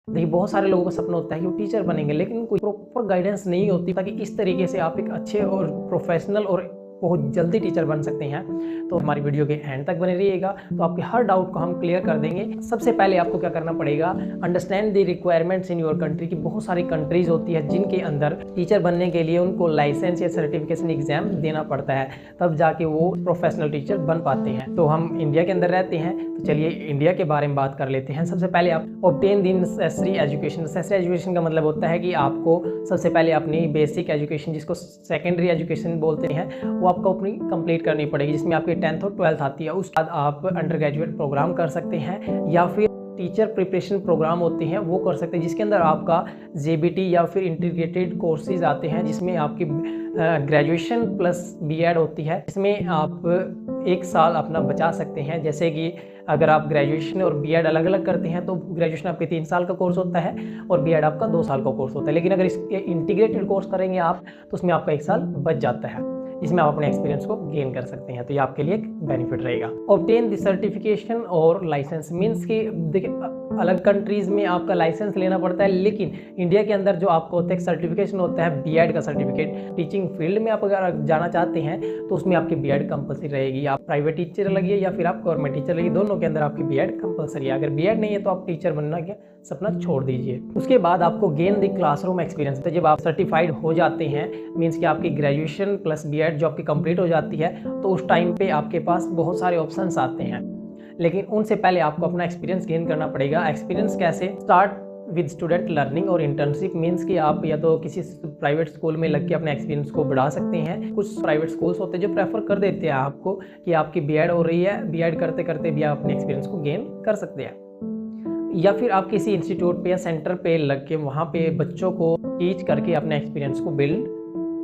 देखिए बहुत सारे लोगों का सपना होता है कि वो टीचर बनेंगे, लेकिन कोई प्रॉपर गाइडेंस नहीं होती ताकि इस तरीके से आप एक अच्छे और प्रोफेशनल और बहुत जल्दी टीचर बन सकते हैं। तो हमारी वीडियो के एंड तक बने रहिएगा, तो आपके हर डाउट को हम क्लियर कर देंगे। सबसे पहले आपको क्या करना पड़ेगा, understand the requirements in your country की बहुत सारी कंट्रीज होती है जिनके अंदर टीचर बनने के लिए उनको लाइसेंस या सर्टिफिकेशन एग्जाम देना पड़ता है, तब जाके वो प्रोफेशनल टीचर बन पाते हैं। तो हम इंडिया के अंदर रहते हैं, तो चलिए इंडिया के बारे में बात कर लेते हैं। सबसे पहले आप obtain the necessary education. Necessary education का मतलब होता है कि आपको सबसे पहले अपनी बेसिक एजुकेशन, जिसको सेकेंडरी एजुकेशन बोलते हैं, वो आपको अपनी कंप्लीट करनी पड़ेगी, जिसमें आपकी 10th और 12th आती है। उसके बाद आप अंडर ग्रेजुएट प्रोग्राम कर सकते हैं या फिर टीचर प्रिपरेशन प्रोग्राम होते हैं वो कर सकते हैं, जिसके अंदर आपका जेबीटी या फिर इंटीग्रेटेड कोर्सेज आते हैं, जिसमें आपकी ग्रेजुएशन प्लस बीएड होती है। इसमें आप 1 साल अपना बचा सकते हैं। जैसे कि अगर आप ग्रेजुएशन और बीएड अलग अलग करते हैं तो ग्रेजुएशन आपके 3 साल का कोर्स होता है और बीएड आपका 2 साल का कोर्स होता है। लेकिन अगर इसके इंटीग्रेटेड कोर्स करेंगे आप तो उसमें आपका 1 साल बच जाता है, जिसमें आप अपने एक्सपीरियंस को गेन कर सकते हैं। तो ये आपके लिए एक बेनिफिट रहेगा। ऑब्टेन द सर्टिफिकेशन और लाइसेंस मीन्स कि देखिए अलग कंट्रीज में आपका लाइसेंस लेना पड़ता है, लेकिन इंडिया के अंदर जो आपको होता है एक सर्टिफिकेशन होता है बीएड का सर्टिफिकेट। टीचिंग फील्ड में आप अगर जाना चाहते हैं तो उसमें आपकी बीएड कंपलसरी रहेगी। आप प्राइवेट टीचर लगिए या फिर आप गवर्नमेंट टीचर लगिए, दोनों के अंदर आपकी बीएड कंपलसरी है। अगर बीएड नहीं है तो आप टीचर बनना के सपना छोड़ दीजिए। उसके बाद आपको गेन द क्लासरूम एक्सपीरियंस। तो जब आप सर्टिफाइड हो जाते हैं, मीन्स कि आपकी ग्रेजुएशन प्लस बीएड जो आपकी कंप्लीट हो जाती है, तो उस टाइम पे आपके पास बहुत सारे ऑप्शंस आते हैं, लेकिन उनसे पहले आपको अपना एक्सपीरियंस गेन करना पड़ेगा। एक्सपीरियंस कैसे? स्टार्ट विद स्टूडेंट लर्निंग और इंटर्नशिप। मीन्स कि आप या तो किसी प्राइवेट स्कूल में लग के अपने एक्सपीरियंस को बढ़ा सकते हैं। कुछ प्राइवेट स्कूल्स होते हैं जो प्रेफर कर देते हैं आपको कि आपकी बीएड हो रही है, बीएड करते करते भी आप अपने एक्सपीरियंस को गेन कर सकते हैं। या फिर आप किसी इंस्टीट्यूट पे या सेंटर पे लग के वहाँ पे बच्चों को टीच करके अपने एक्सपीरियंस को बिल्ड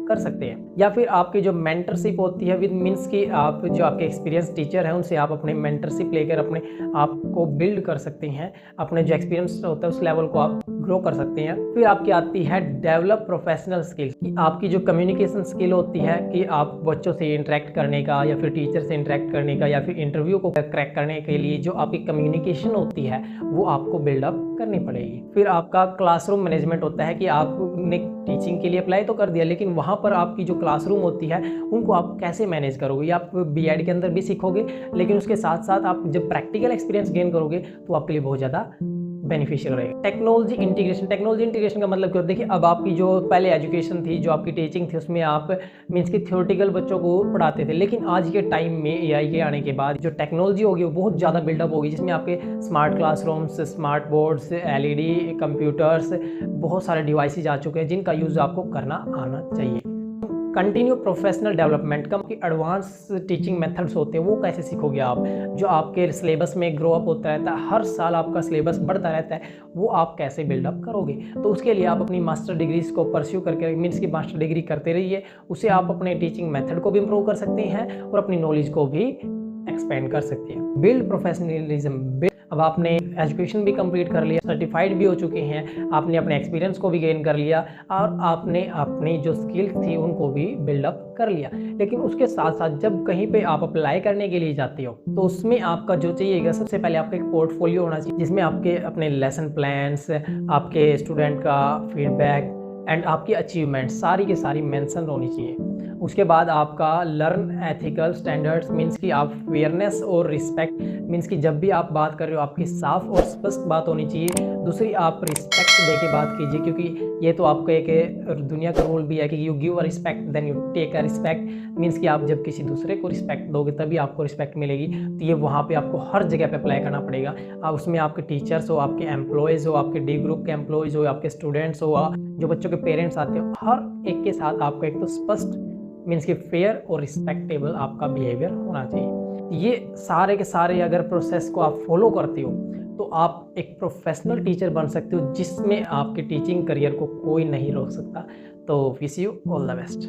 कर सकते हैं। या फिर आपकी जो मेंटरशिप होती है विद मीन्स कि आप जो आपके एक्सपीरियंस टीचर हैं उनसे आप अपने मेंटरशिप लेकर अपने आप को बिल्ड कर सकते हैं, अपने जो एक्सपीरियंस होता है उस लेवल को आप ग्रो कर सकते हैं। फिर आपकी आती है डेवलप प्रोफेशनल स्किल्स। आपकी जो कम्युनिकेशन स्किल होती है कि आप बच्चों से इंटरेक्ट करने का या फिर टीचर से इंटरेक्ट करने का या फिर इंटरव्यू को क्रैक करने के लिए जो आपकी कम्युनिकेशन होती है वो आपको बिल्डअप करनी पड़ेगी। फिर आपका क्लासरूम मैनेजमेंट होता है कि आपने टीचिंग के लिए अप्लाई तो कर दिया, लेकिन वहाँ पर आपकी जो क्लासरूम होती है उनको आप कैसे मैनेज करोगे, या आप बीएड के अंदर भी सीखोगे, लेकिन उसके साथ साथ आप जब प्रैक्टिकल एक्सपीरियंस गेन करोगे तो आपके लिए बहुत ज़्यादा बेनिफिशियल रहेगा। Technology integration. टेक्नोलॉजी इंटीग्रेशन का मतलब क्या होता है? देखिए अब आपकी जो पहले एजुकेशन थी, जो आपकी टीचिंग थी, उसमें आप मीन्स की थ्योरेटिकल बच्चों को पढ़ाते थे, लेकिन आज के टाइम में एआई के आने के बाद जो टेक्नोलॉजी होगी वो बहुत ज़्यादा बिल्डअप होगी, जिसमें आपके smart classrooms, smart boards, LED computers, बहुत सारे डिवाइसेज आ चुके हैं जिनका यूज़ आपको करना आना चाहिए। कंटिन्यू प्रोफेशनल डेवलपमेंट का एडवांस टीचिंग मेथड्स होते हैं वो कैसे सीखोगे आप, जो आपके सिलेबस में ग्रो अप होता रहता है, हर साल आपका सिलेबस बढ़ता रहता है, वो आप कैसे बिल्डअप करोगे? तो उसके लिए आप अपनी मास्टर डिग्रीज को परस्यू करके मीन्स की मास्टर डिग्री करते रहिए, उससे आप अपने टीचिंग मेथड को भी इम्प्रूव कर सकते हैं और अपनी नॉलेज को भी एक्सपेंड कर सकते हैं। Build professionalism. अब आपने एजुकेशन भी कंप्लीट कर लिया, सर्टिफाइड भी हो चुके हैं, आपने अपने एक्सपीरियंस को भी गेन कर लिया और आपने अपनी जो स्किल थी उनको भी बिल्डअप कर लिया, लेकिन उसके साथ साथ जब कहीं पे आप अप्लाई करने के लिए जाते हो तो उसमें आपका जो चाहिएगा, सबसे पहले आपका एक पोर्टफोलियो होना चाहिए, जिसमें आपके अपने लेसन प्लान्स, आपके स्टूडेंट का फीडबैक एंड आपकी अचीवमेंट सारी की सारी मेंशन होनी चाहिए। उसके बाद आपका लर्न एथिकल स्टैंडर्ड्स मीन्स कि आप फेयरनेस और रिस्पेक्ट मीन्स कि जब भी आप बात कर रहे हो आपकी साफ और स्पष्ट बात होनी चाहिए। दूसरी, आप रिस्पेक्ट दे के बात कीजिए, क्योंकि ये तो आपका एक दुनिया का रूल भी है कि you give a respect then you take a respect. Means कि आप जब किसी दूसरे को रिस्पेक्ट दोगे तभी आपको रिस्पेक्ट मिलेगी। तो ये वहाँ पे आपको हर जगह पे अप्लाई करना पड़ेगा। उसमें आपके टीचर्स हो, आपके एम्प्लॉयज़ हो, आपके डी ग्रुप के एम्प्लॉयज़ हो, आपके स्टूडेंट्स हो, जो बच्चों के पेरेंट्स आते हो, हर एक के साथ आपका एक तो स्पष्ट मीन्स कि फेयर और रिस्पेक्टेबल आपका बिहेवियर होना चाहिए। ये सारे के सारे अगर प्रोसेस को आप फॉलो करते हो तो आप एक प्रोफेशनल टीचर बन सकते हो, जिसमें आपके टीचिंग करियर को कोई नहीं रोक सकता। तो wish you all the best.